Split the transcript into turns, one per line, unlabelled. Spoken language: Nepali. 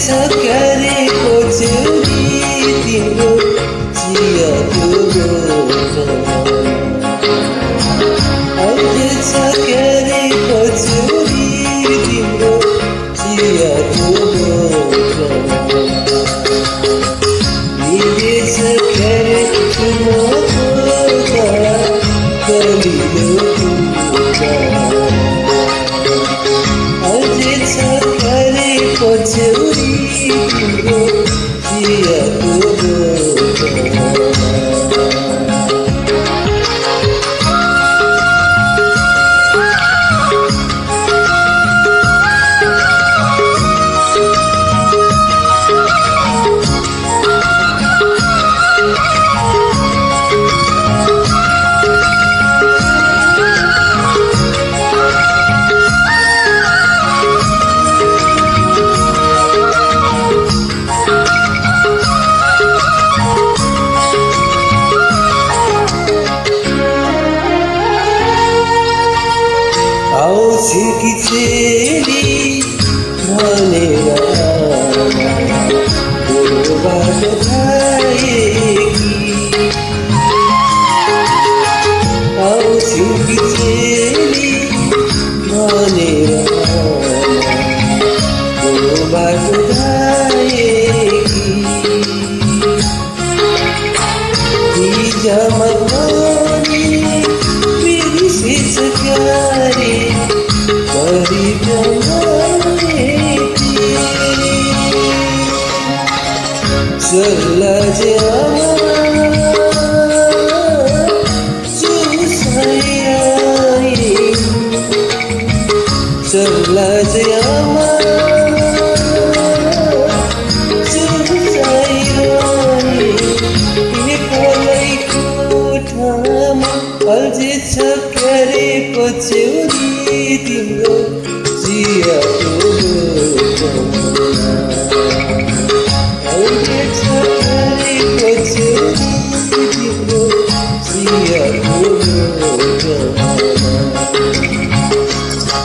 क्यारेको छेउरी तिम्रो चियाको अल्झेछ क्यारेको छेउरी तिम्रो चियाको मिलेछ क्यारे चुनाको कलिलो अल्झेछ क्यारेको छेउरी तिम्रो चियाको आउँछकी चेली भनेर बाटो खाएकी आउँछकी चेली भनेर बाटो खाएकी हिजोमा पनि बिर्सेछ क्यारे चल्ला अल्झेछ क्यारेको छेउरी तिम्रो चियाको अल्झेछ